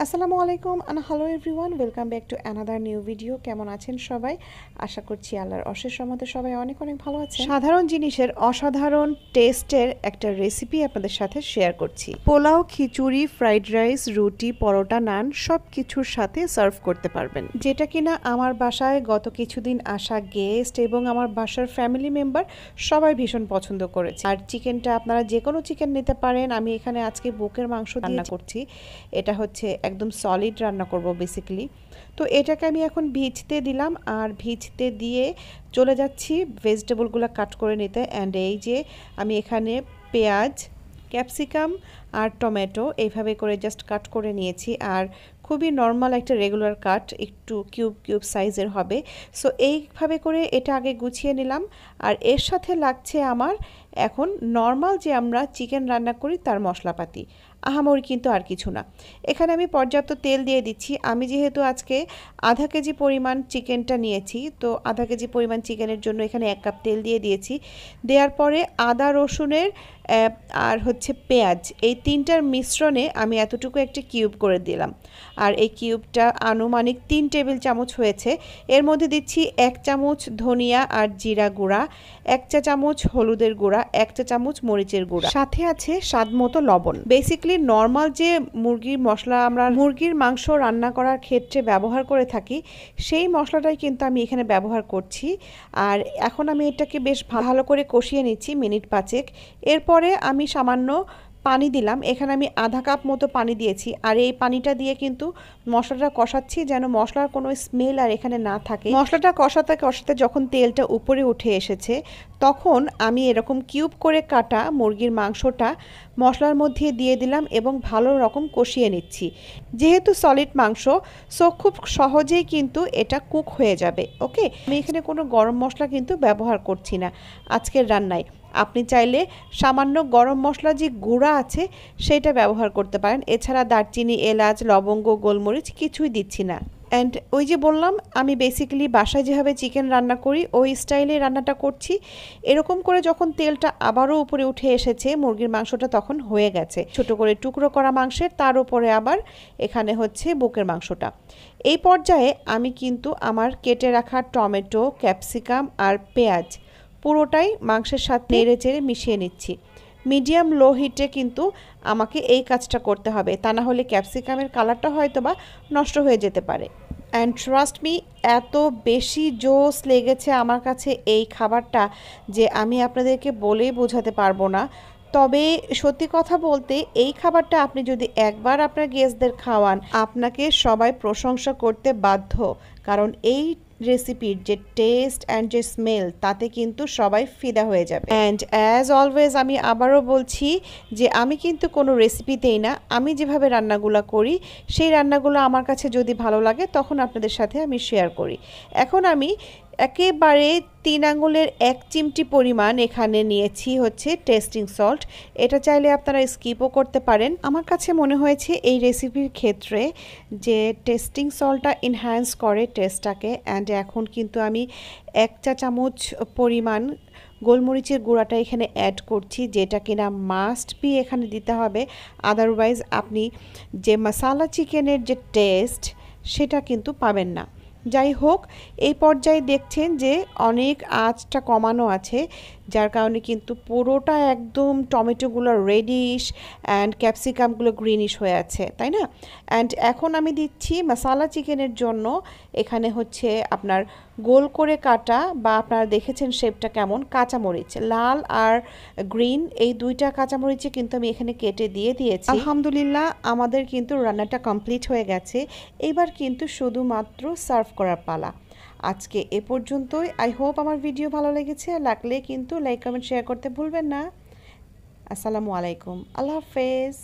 আসসালামু আলাইকুম and hello everyone, welcome back to another new video. কেমন আছেন সবাই? আশা করছি আল্লাহর অশেষ রহমতে সবাই অনেক অনেক ভালো আছেন। সাধারণ জিনিসের অসাধারণ টেস্টের একটা রেসিপি আপনাদের সাথে শেয়ার করছি। পোলাও, খিচুড়ি, ফ্রাইড রাইস, রুটি, পরোটা, নান সব কিছুর সাথে সার্ভ করতে পারবেন, যেটা কিনা আমার বাসায় গত কিছুদিন আসা গেস্ট এবং আমার বাসার ফ্যামিলি মেম্বার সবাই ভীষণ পছন্দ করেছে। আর চিকেনটা আপনারা যে কোনো চিকেন নিতে পারেন। আমি এখানে আজকে বুকের মাংস রান্না করছি। এটা হচ্ছে একদম সলিড রান্না করব বেসিক্যালি। তো এটাকে আমি এখন ভিজতে দিলাম, আর ভিজতে দিয়ে চলে যাচ্ছি ভেজিটেবলগুলো কাট করে নিতে। অ্যান্ড এই যে আমি এখানে পেঁয়াজ, ক্যাপসিকাম আর টমেটো এইভাবে করে জাস্ট কাট করে নিয়েছি। আর খুবই নর্মাল একটা রেগুলার কাট, একটু কিউব কিউব সাইজের হবে। সো এইভাবে করে এটা আগে গুছিয়ে নিলাম। আর এর সাথে লাগছে আমার এখন নর্মাল যে আমরা চিকেন রান্না করি তার মশলাপাতি, আহামরি কিন্তু আর কিছু না। এখানে আমি পর্যাপ্ত তেল দিয়ে দিচ্ছি। আমি যেহেতু আজকে আধা কেজি পরিমাণ চিকেনটা নিয়েছি, তো আধা কেজি পরিমাণ চিকেনের জন্য এখানে 1 কাপ তেল দিয়ে দিয়েছি। দেওয়ার পরে আদা রসুনের আর হচ্ছে পেঁয়াজ, এই তিনটার মিশ্রণে আমি এতটুকু একটা কিউব করে দিলাম। আর এই কিউবটা আনুমানিক 3 টেবিল চামচ হয়েছে। এর মধ্যে দিচ্ছি 1 চামচ ধনিয়া আর জিরা গুঁড়া, 1 চা চামচ হলুদের গুঁড়া, 1 চা চামচ মরিচের গুঁড়া, সাথে আছে স্বাদ মতো লবণ। বেসিক্যালি নর্মাল যে মুরগির মশলা আমরা মুরগির মাংস রান্না করার ক্ষেত্রে ব্যবহার করে থাকি, সেই মশলাটাই কিন্তু আমি এখানে ব্যবহার করছি। আর এখন আমি এটাকে বেশ ভালো করে কষিয়ে নিচ্ছি মিনিট 5। এরপরে আমি সামান্য পানি দিলাম। এখানে আমি আধা কাপ মতো পানি দিয়েছি। আর এই পানিটা দিয়ে কিন্তু মশলাটা কষাচ্ছি যেন মশলার কোনো স্মেল আর এখানে না থাকে। মশলাটা কষাতে কষাতে যখন তেলটা উপরে উঠে এসেছে, তখন আমি এরকম কিউব করে কাটা মুরগির মাংসটা মশলার মধ্যে দিয়ে দিলাম এবং ভালো রকম কষিয়ে নিচ্ছি। যেহেতু সলিড মাংস, সো খুব সহজেই কিন্তু এটা কুক হয়ে যাবে। ওকে, আমি এখানে কোনো গরম মশলা কিন্তু ব্যবহার করছি না আজকের রান্নায়। আপনি চাইলে সামান্য গরম মশলা যে গুঁড়া আছে সেটা ব্যবহার করতে পারেন। এছাড়া দারচিনি, এলাচ, লবঙ্গ, গোলমরিচ কিছুই দিচ্ছি না। অ্যান্ড ওই যে বললাম, আমি বেসিক্যালি বাসায় যেভাবে চিকেন রান্না করি ওই স্টাইলে রান্নাটা করছি। এরকম করে যখন তেলটা আবারও উপরে উঠে এসেছে মুরগির মাংসটা, তখন হয়ে গেছে ছোট করে টুকরো করা মাংসের, তার উপরে আবার এখানে হচ্ছে বুকের মাংসটা। এই পর্যায়ে আমি কিন্তু আমার কেটে রাখা টমেটো, ক্যাপসিকাম আর পেঁয়াজ পুরোটাই মাংসের সাথে নেড়ে চেড়ে মিশিয়ে নিচ্ছি। মিডিয়াম লো হিটে কিন্তু আমাকে এই কাজটা করতে হবে, তা না হলে ক্যাপসিকামের কালারটা হয়তো বা নষ্ট হয়ে যেতে পারে। অ্যান্ড ট্রাস্ট মি, এত বেশি জোস লেগেছে আমার কাছে এই খাবারটা যে আমি আপনাদেরকে বলেই বোঝাতে পারবো না। তবে সত্যি কথা বলতে, এই খাবারটা আপনি যদি একবার আপনার গেস্টদের খাওয়ান, আপনাকে সবাই প্রশংসা করতে বাধ্য। কারণ এই রেসিপির যে টেস্ট অ্যান্ড যে স্মেল, তাতে কিন্তু সবাই ফিদা হয়ে যাবে। অ্যান্ড অ্যাজ অলওয়েজ আমি আবারও বলছি যে আমি কিন্তু কোনো রেসিপিতেই না, আমি যেভাবে রান্নাগুলো করি সেই রান্নাগুলো আমার কাছে যদি ভালো লাগে তখন আপনাদের সাথে আমি শেয়ার করি। এখন আমি একেবারে 3 আঙুলের 1 চিমটি পরিমাণ এখানে নিয়েছি হচ্ছে টেস্টিং সল্ট। এটা চাইলে আপনারা স্কিপও করতে পারেন। আমার কাছে মনে হয়েছে এই রেসিপির ক্ষেত্রে যে টেস্টিং সল্টটা এনহ্যান্স করে টেস্টটাকে। অ্যান্ড এখন কিন্তু আমি 1 চা চামচ পরিমাণ গোলমরিচের গুঁড়াটা এখানে অ্যাড করছি, যেটা কিনা মাস্ট বি এখানে দিতে হবে। আদারওয়াইজ আপনি যে মশালা চিকেনের যে টেস্ট সেটা কিন্তু পাবেন না। যাই হোক, এই পর্যায়ে দেখছেন যে অনেক আঁচটা কমানো আছে, যার কারণে কিন্তু পুরোটা একদম টমেটোগুলো রেডিশ অ্যান্ড ক্যাপসিকামগুলো গ্রিনিশ হয়ে আছে, তাই না? অ্যান্ড এখন আমি দিচ্ছি মশালা চিকেনের জন্য এখানে হচ্ছে আপনার গোল করে কাটা, বা আপনারা দেখেছেন শেপটা কেমন, কাঁচামরিচ, লাল আর গ্রিন, এই 2টা কাঁচামরিচে কিন্তু আমি এখানে কেটে দিয়ে দিয়েছি। আলহামদুলিল্লাহ, আমাদের কিন্তু রান্নাটা কমপ্লিট হয়ে গেছে। এবার কিন্তু শুধুমাত্র সার্ভ করার পালা। আজকে এ পর্যন্তই। আই হোপ আমার ভিডিও ভালো লেগেছে। লাগলে কিন্তু লাইক, কমেন্ট, শেয়ার করতে ভুলবেন না। আসসালামু আলাইকুম, আল্লাহ হাফেজ।